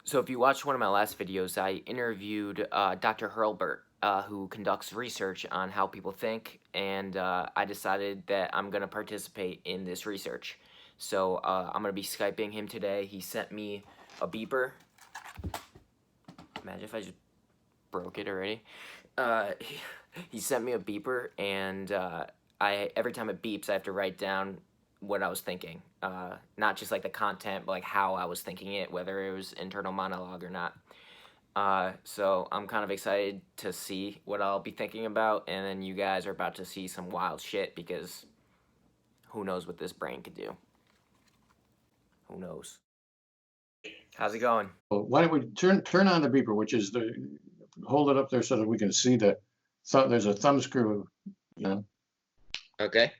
So if you watched one of my last videos, I interviewed Dr. Hurlbert, who conducts research on how people think, and I decided that I'm going to participate in this research. So I'm going to be Skyping him today. He sent me a beeper. Imagine if I just broke it already. He sent me a beeper, and every time it beeps, I have to write down what I was thinking. Not just like the content, but like how I was thinking it, whether it was internal monologue or not. So I'm kind of excited to see what I'll be thinking about, and then you guys are about to see some wild shit because who knows what this brain could do. Who knows? How's it going? Well, why don't we turn on the beeper, which is hold it up there so that we can see there's a thumb screw, Okay.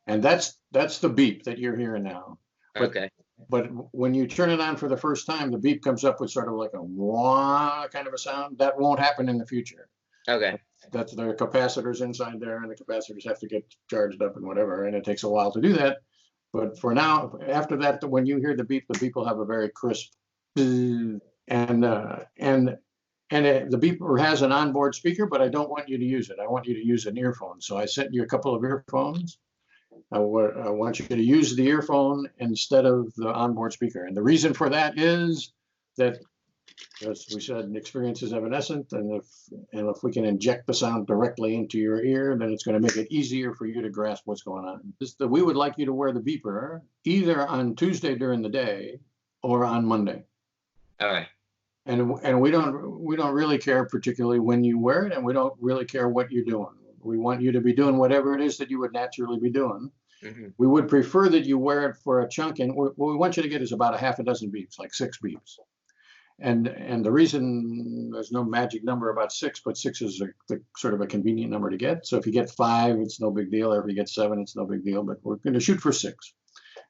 and that's the beep that you're hearing now. But Okay. but when you turn it on for the first time, the beep comes up with sort of like a wah kind of a sound. That won't happen in the future. Okay. That's the capacitors inside there, and the capacitors have to get charged up and whatever, and it takes a while to do that. But for now, after that, when you hear the beep will have a very crisp, and the beeper has an onboard speaker, but I don't want you to use it. I want you to use an earphone. So I sent you a couple of earphones. I want you to use the earphone instead of the onboard speaker. And the reason for that is that, as we said, experience is evanescent, and if we can inject the sound directly into your ear, then it's going to make it easier for you to grasp what's going on. We would like you to wear the beeper either on Tuesday during the day or on Monday. All right. And we don't really care particularly when you wear it, and we don't really care what you're doing. We want you to be doing whatever it is that you would naturally be doing. Mm-hmm. We would prefer that you wear it for a chunk, and what we want you to get is about a half a dozen beeps, like 6 beeps. And the reason there's no magic number about 6, but 6 is the sort of a convenient number to get. So if you get 5, it's no big deal. Or if you get 7, it's no big deal. But we're going to shoot for 6,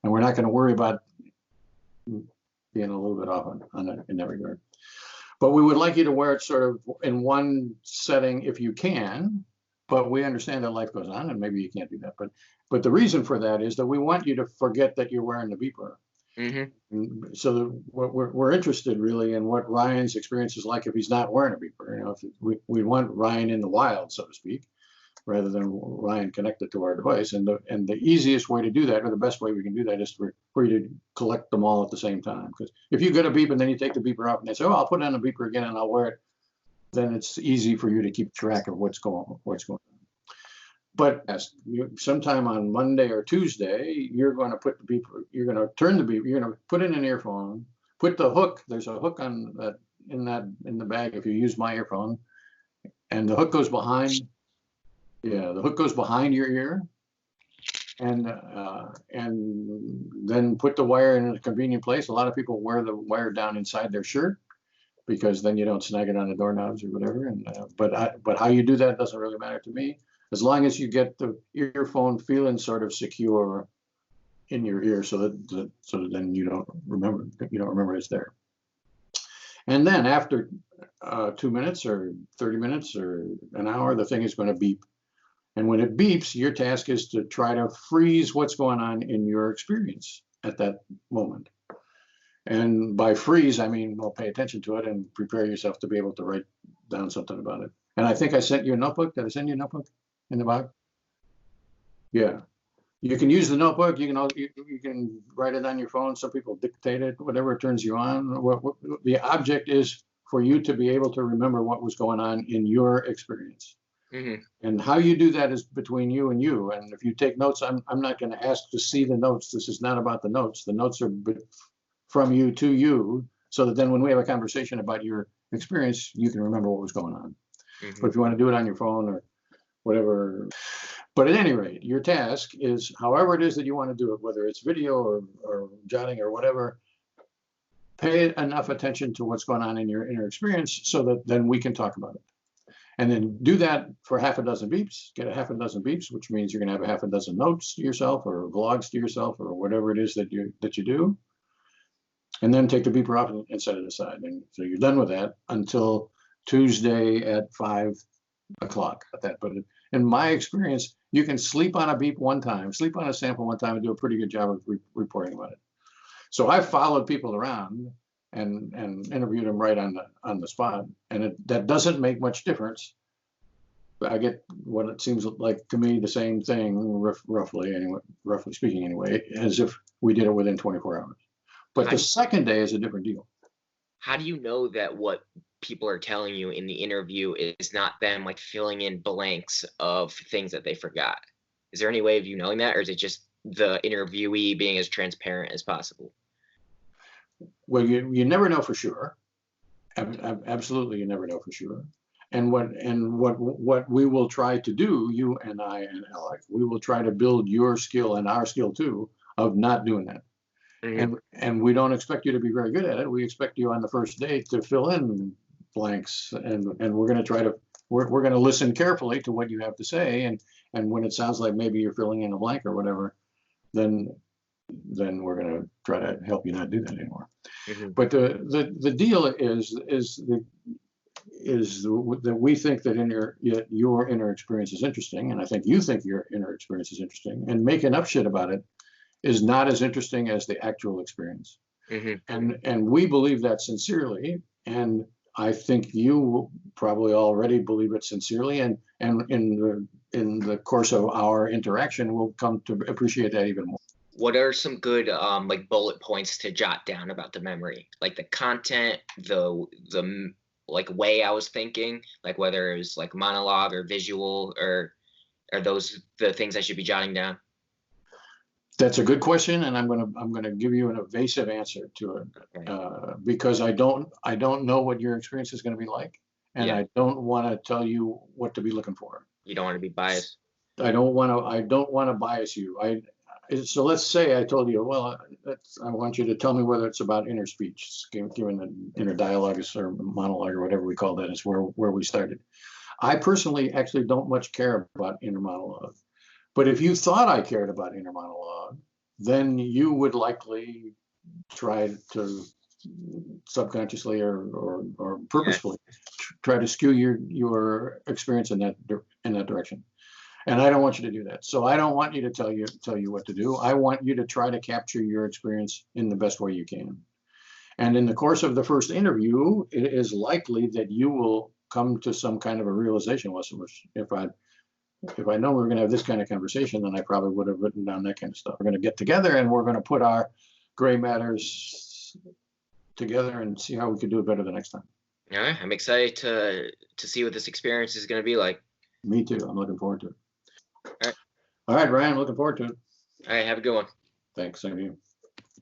and we're not going to worry about being a little bit off on that in that regard. But we would like you to wear it sort of in one setting if you can. But we understand that life goes on, and maybe you can't do that. But the reason for that is that we want you to forget that you're wearing the beeper. Mm-hmm. So we're interested really in what Ryan's experience is like if he's not wearing a beeper. You know, if we want Ryan in the wild, so to speak, rather than Ryan connected to our device. And the easiest way to do that, or the best way we can do that, is for you to collect them all at the same time. Because if you get a beep and then you take the beeper off and they say, "Oh, I'll put on a beeper again and I'll wear it," then it's easy for you to keep track of what's going on. But sometime on Monday or Tuesday, you're going to put the beeper, you're going to turn the beeper, you're going to put in an earphone, put the hook. There's a hook on that in the bag if you use my earphone, and the hook goes behind. Yeah, the hook goes behind your ear, and then put the wire in a convenient place. A lot of people wear the wire down inside their shirt because then you don't snag it on the doorknobs or whatever. And but how you do that doesn't really matter to me, as long as you get the earphone feeling sort of secure in your ear, so that then you don't remember it's there. And then after 2 minutes or 30 minutes or an hour, the thing is going to beep. And when it beeps, your task is to try to freeze what's going on in your experience at that moment. And by freeze, I mean, well, pay attention to it and prepare yourself to be able to write down something about it. And I think I sent you a notebook. Did I send you a notebook in the box? Yeah. You can use the notebook. You can write it on your phone. Some people dictate it, whatever turns you on. The object is for you to be able to remember what was going on in your experience. Mm-hmm. And how you do that is between you and you. And if you take notes, I'm not going to ask to see the notes. This is not about the notes. The notes are from you to you, so that then when we have a conversation about your experience, you can remember what was going on. Mm-hmm. But if you want to do it on your phone or whatever. But at any rate, your task is, however it is that you want to do it, whether it's video or jotting or whatever, pay enough attention to what's going on in your inner experience so that then we can talk about it. And then do that for half a dozen beeps, get a half a dozen beeps, which means you're going to have a half a dozen notes to yourself or vlogs to yourself or whatever it is that you do. And then take the beeper off and set it aside. And so you're done with that until Tuesday at 5 o'clock. But in my experience, you can sleep on a beep one time, sleep on a sample one time, and do a pretty good job of reporting about it. So I've followed people around and interviewed them right on the spot. And that doesn't make much difference. I get what it seems like to me the same thing, roughly anyway, roughly speaking anyway, as if we did it within 24 hours. But How the do second day is a different deal. how do you know that what people are telling you in the interview is not them, like, filling in blanks of things that they forgot? Is there any way of you knowing that, or is it just the interviewee being as transparent as possible? Well, you never know for sure. Absolutely, you never know for sure. And what we will try to do, you and I and Alec, we will try to build your skill and our skill too of not doing that. Mhm. And we don't expect you to be very good at it. We expect you on the first day to fill in blanks, and we're going to try to we're going to listen carefully to what you have to say, and when it sounds like maybe you're filling in a blank or whatever, then we're going to try to help you not do that anymore. Mhm. But the deal is that we think that your inner experience is interesting, and I think you think your inner experience is interesting, and making up shit about it is not as interesting as the actual experience. Mhm. And we believe that sincerely, and I think you probably already believe it sincerely, and in the course of our interaction, we'll come to appreciate that even more. What are some good, like, bullet points to jot down about the memory? Like, the content, like, way I was thinking, like, whether it was, like, monologue or visual, or are those the things I should be jotting down? That's a good question, and I'm gonna give you an evasive answer to it, Okay. because I don't know what your experience is going to be like, and Yeah. I don't want to tell you what to be looking for. You don't wanna be biased. I don't want to bias you. So let's say I told you, well, I want you to tell me whether it's about inner speech, given the inner dialogue or monologue or whatever we call that is where we started. I personally actually don't much care about inner monologue. But if you thought I cared about inner monologue, then you would likely try to subconsciously or Yeah. purposefully try to skew your experience in that direction. And I don't want you to do that. So I don't want you to tell you what to do. I want you to try to capture your experience in the best way you can. And in the course of the first interview, it is likely that you will come to some kind of a realization. If I know we're going to have this kind of conversation, then I probably would have written down that kind of stuff. We're going to get together and we're going to put our gray matters together and see how we could do it better the next time. Alright, I'm excited to see what this experience is gonna be like. Me too. I'm looking forward to it. Alright. All right, Ryan, looking forward to it. Alright, have a good one. Thanks. Same to you.